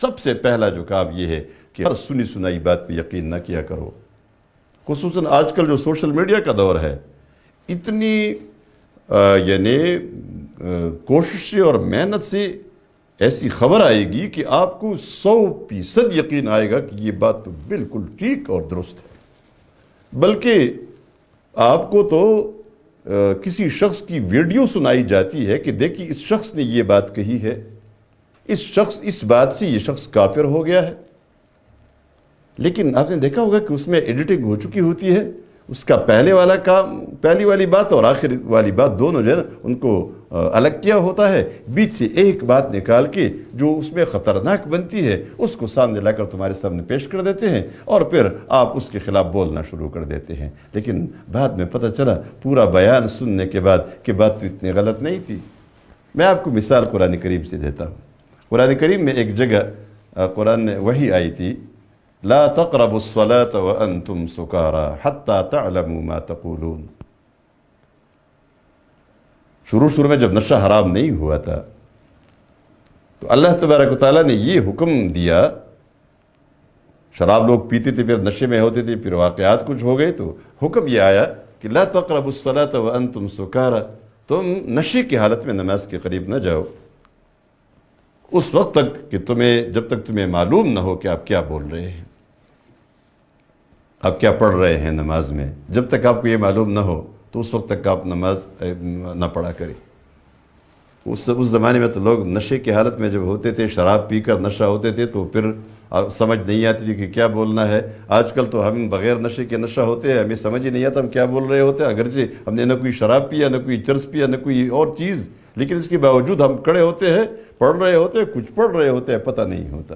سب سے پہلا جو کام یہ ہے کہ ہر سنی سنائی بات پہ یقین نہ کیا کرو. خصوصاً آج کل جو سوشل میڈیا کا دور ہے، اتنی یعنی کوششیں اور محنت سے ایسی خبر آئے گی کہ آپ کو 100% یقین آئے گا کہ یہ بات تو بالکل ٹھیک اور درست ہے. بلکہ آپ کو تو کسی شخص کی ویڈیو سنائی جاتی ہے کہ دیکھیے اس شخص نے یہ بات کہی ہے، اس بات سے یہ شخص کافر ہو گیا ہے. لیکن آپ نے دیکھا ہوگا کہ اس میں ایڈیٹنگ ہو چکی ہوتی ہے، اس کا پہلی والی بات اور آخر والی بات دونوں جو ہے نا ان کو الگ کیا ہوتا ہے. بیچ سے ایک بات نکال کے جو اس میں خطرناک بنتی ہے اس کو سامنے لا کر تمہارے سامنے پیش کر دیتے ہیں اور پھر آپ اس کے خلاف بولنا شروع کر دیتے ہیں. لیکن بعد میں پتہ چلا پورا بیان سننے کے بعد کہ بات تو اتنی غلط نہیں تھی. میں آپ کو مثال قرآن کریم سے دیتا ہوں. قرآن کریم میں ایک جگہ قرآن نے وحی آئی تھی، لا تقربوا الصلاة وانتم سکارى حتى تعلموا ما تقولون. شروع میں جب نشہ حرام نہیں ہوا تھا تو اللہ تبارک و تعالیٰ نے یہ حکم دیا. شراب لوگ پیتے تھے، پھر نشے میں ہوتے تھے، پھر واقعات کچھ ہو گئے تو حکم یہ آیا کہ لا تقربوا الصلاة وانتم سکارى، تم نشے کی حالت میں نماز کے قریب نہ جاؤ اس وقت تک کہ جب تک تمہیں معلوم نہ ہو کہ آپ کیا بول رہے ہیں، آپ کیا پڑھ رہے ہیں نماز میں. جب تک آپ کو یہ معلوم نہ ہو تو اس وقت تک آپ نماز نہ پڑھا کریں. اس زمانے میں تو لوگ نشے کی حالت میں جب ہوتے تھے، شراب پی کر نشہ ہوتے تھے تو پھر سمجھ نہیں آتی تھی کہ کیا بولنا ہے. آج کل تو ہم بغیر نشے کے نشہ ہوتے ہیں، ہمیں سمجھ ہی نہیں آتا ہم کیا بول رہے ہوتے ہیں. اگرچہ ہم نے نہ کوئی شراب پیا، نہ کوئی چرس پیا، نہ کوئی اور چیز، لیکن اس کے باوجود ہم کھڑے ہوتے ہیں، پڑھ رہے ہوتے ہیں، کچھ پڑھ رہے ہوتے ہیں، پتہ نہیں ہوتا.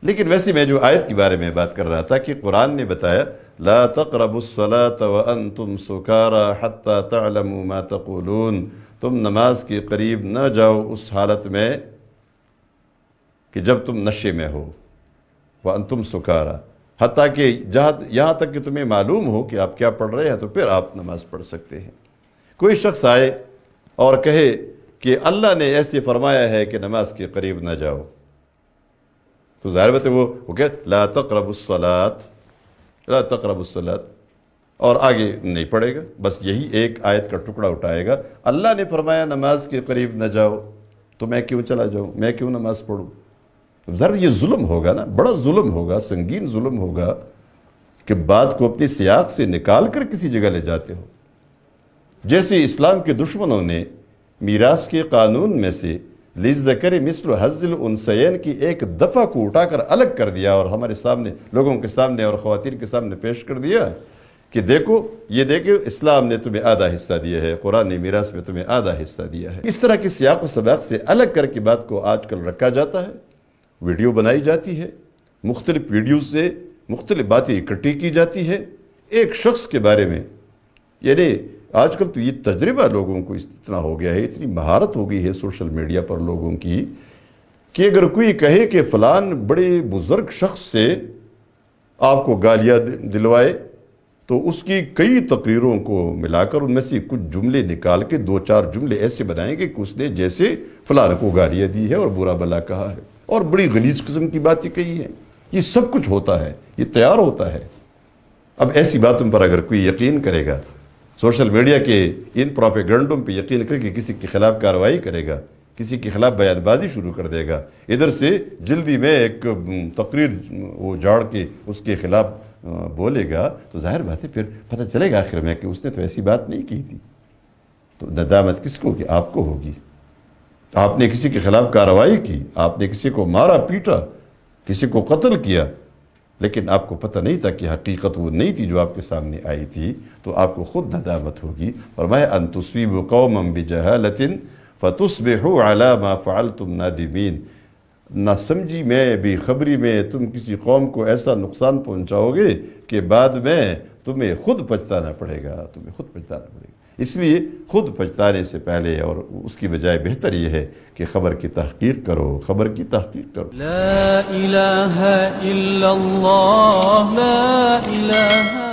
لیکن ویسے میں جو آیت کے بارے میں بات کر رہا تھا کہ قرآن نے بتایا لا تقربوا الصلاة وانتم سکارى حتى تعلموا ما تقولون، تم نماز کے قریب نہ جاؤ اس حالت میں کہ جب تم نشے میں ہو، وانتم سکارى، حتیٰ کہ یہاں تک کہ تمہیں معلوم ہو کہ آپ کیا پڑھ رہے ہیں تو پھر آپ نماز پڑھ سکتے ہیں. کوئی شخص آئے اور کہے کہ اللہ نے ایسے فرمایا ہے کہ نماز کے قریب نہ جاؤ، تو ظاہر بات ہے وہ کہ لا تقربوا الصلاة، لا تقربوا الصلاة، اور آگے نہیں پڑھے گا، بس یہی ایک آیت کا ٹکڑا اٹھائے گا. اللہ نے فرمایا نماز کے قریب نہ جاؤ تو میں کیوں چلا جاؤں، میں کیوں نماز پڑھوں. ظاہر یہ ظلم ہوگا نا، بڑا ظلم ہوگا، سنگین ظلم ہوگا کہ بات کو اپنی سیاق سے نکال کر کسی جگہ لے جاتے ہو. جیسے اسلام کے دشمنوں نے میراث کے قانون میں سے للذکر مثل حظ الانثیین کی ایک دفعہ کو اٹھا کر الگ کر دیا اور ہمارے سامنے، لوگوں کے سامنے اور خواتین کے سامنے پیش کر دیا کہ دیکھو اسلام نے تمہیں آدھا حصہ دیا ہے، قرآن نے میراث میں تمہیں آدھا حصہ دیا ہے. اس طرح کے سیاق و سباق سے الگ کر کے بات کو آج کل رکھا جاتا ہے، ویڈیو بنائی جاتی ہے، مختلف ویڈیوز سے مختلف باتیں اکٹھی کی جاتی ہے ایک شخص کے بارے میں. یعنی آج کل تو یہ تجربہ لوگوں کو اتنا ہو گیا ہے، اتنی مہارت ہو گئی ہے سوشل میڈیا پر لوگوں کی کہ اگر کوئی کہے کہ فلان بڑے بزرگ شخص سے آپ کو گالیاں دلوائے تو اس کی کئی تقریروں کو ملا کر ان میں سے کچھ جملے نکال کے 2-4 جملے ایسے بنائیں گے کہ اس نے جیسے فلان کو گالیاں دی ہے اور برا بلا کہا ہے اور بڑی غلیظ قسم کی باتیں کہی ہیں. یہ سب کچھ ہوتا ہے، یہ تیار ہوتا ہے. اب ایسی باتوں پر اگر کوئی یقین کرے گا، سوشل میڈیا کے ان پروپیگنڈوں پہ یقین کر کے کسی کے خلاف کارروائی کرے گا، کسی کے خلاف بیان بازی شروع کر دے گا، ادھر سے جلدی میں ایک تقریر وہ جاڑ کے اس کے خلاف بولے گا، تو ظاہر بات ہے پھر پتہ چلے گا آخر میں کہ اس نے تو ایسی بات نہیں کی تھی. تو ندامت کس کو کہ آپ کو ہوگی. آپ نے کسی کے خلاف کارروائی کی، آپ نے کسی کو مارا پیٹا، کسی کو قتل کیا، لیکن آپ کو پتہ نہیں تھا کہ حقیقت وہ نہیں تھی جو آپ کے سامنے آئی تھی، تو آپ کو خود ندامت ہوگی. فرمایا ان تصیبوا قوما بجہالۃ فتصبحوا علی ما فعلتم نادمین. نہ سمجھی میں، بے خبری میں تم کسی قوم کو ایسا نقصان پہنچاؤ گے کہ بعد میں تمہیں خود پچھتانا پڑے گا، تمہیں خود پچھتانا پڑے گا. اس لیے خود پچھتانے سے پہلے اور اس کی بجائے بہتر یہ ہے کہ خبر کی تحقیق کرو، خبر کی تحقیق کرو. لا الہ الا اللہ، لا الہ